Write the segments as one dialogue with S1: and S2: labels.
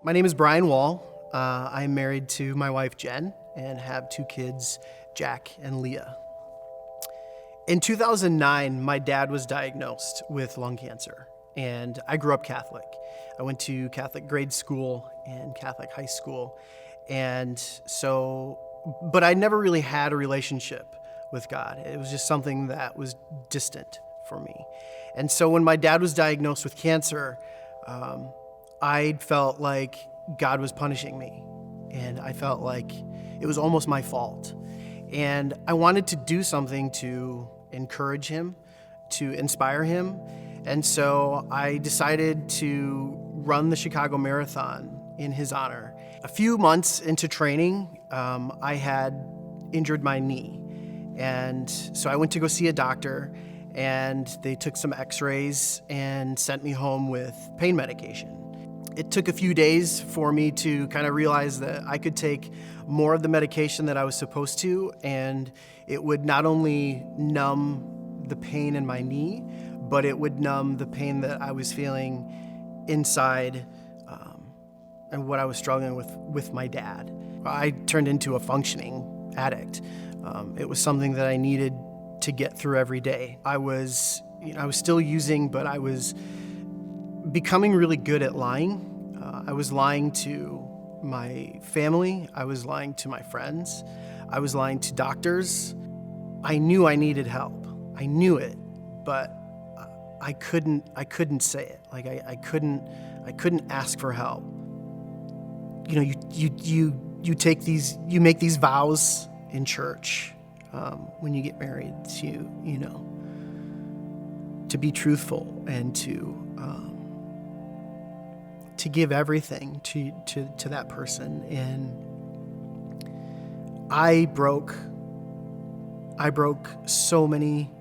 S1: My name is Brian Wahl. I'm married to my wife, Jen, and have two kids, Jack and Leah. In 2009, my dad was diagnosed with lung cancer, and I grew up Catholic. I went to Catholic grade school and Catholic high school, but I never really had a relationship with God. It was just something that was distant for me. And so when my dad was diagnosed with cancer, I felt like God was punishing me, and I felt like it was almost my fault. And I wanted to do something to encourage him, to inspire him. And so I decided to run the Chicago Marathon in his honor. A few months into training, I had injured my knee. And so I went to go see a doctor, and they took some x-rays and sent me home with pain medication. It took a few days for me to kind of realize that I could take more of the medication that I was supposed to, and it would not only numb the pain in my knee, but it would numb the pain that I was feeling inside and what I was struggling with my dad. I turned into a functioning addict. It was something that I needed to get through every day. I was still using, but I was becoming really good at lying. I was lying to my family. I was lying to my friends. I was lying to doctors. I knew I needed help. I knew it, but I couldn't say it. Like I couldn't ask for help. You know, you make these vows in church when you get married to be truthful and to give everything to that person. And I broke so many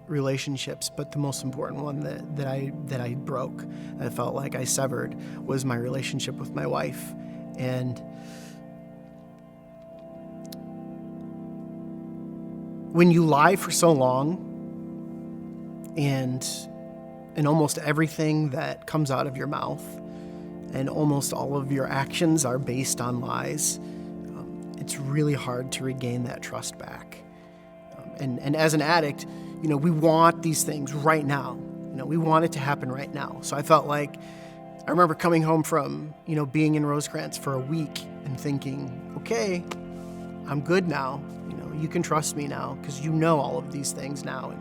S1: relationships, but the most important one that I broke, that I felt like I severed, was my relationship with my wife. And when you lie for so long, and almost everything that comes out of your mouth and almost all of your actions are based on lies, it's really hard to regain that trust back. And as an addict, we want these things right now. We want it to happen right now. So I felt like, I remember coming home from, being in Rosecrans for a week and thinking, okay, I'm good now. You can trust me now because all of these things now.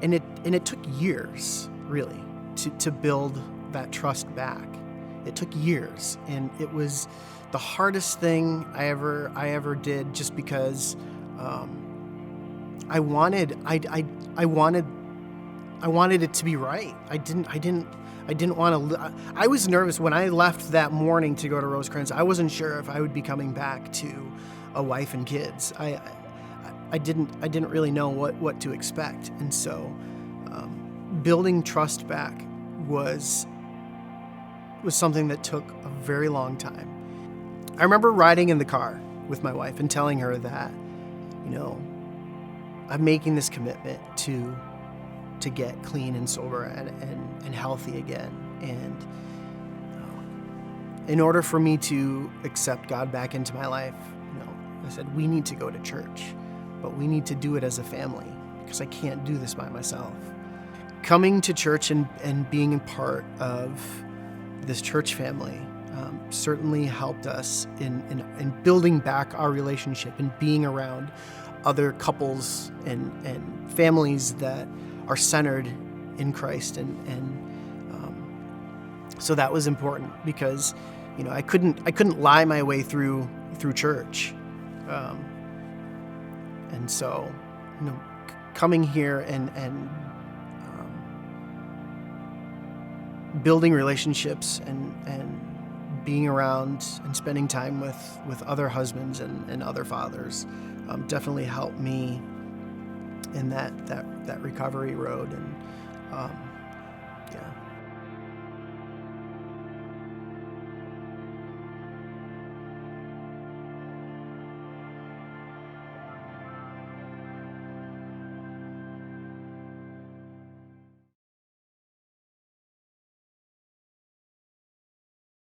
S1: And it took years, really, to build that trust back. It took years, and it was the hardest thing I ever did, just because I wanted it to be right. I didn't want to. I was nervous when I left that morning to go to Rosecrans. I wasn't sure if I would be coming back to a wife and kids. I didn't really know what to expect, and so building trust back was something that took a very long time. I remember riding in the car with my wife and telling her that, I'm making this commitment to get clean and sober and healthy again. And in order for me to accept God back into my life, I said, we need to go to church, but we need to do it as a family, because I can't do this by myself. Coming to church and being a part of this church family certainly helped us in building back our relationship and being around other couples and families that are centered in Christ. So that was important, because I couldn't lie my way through church. And so, coming here and building relationships and being around and spending time with other husbands and other fathers definitely helped me in that recovery road. And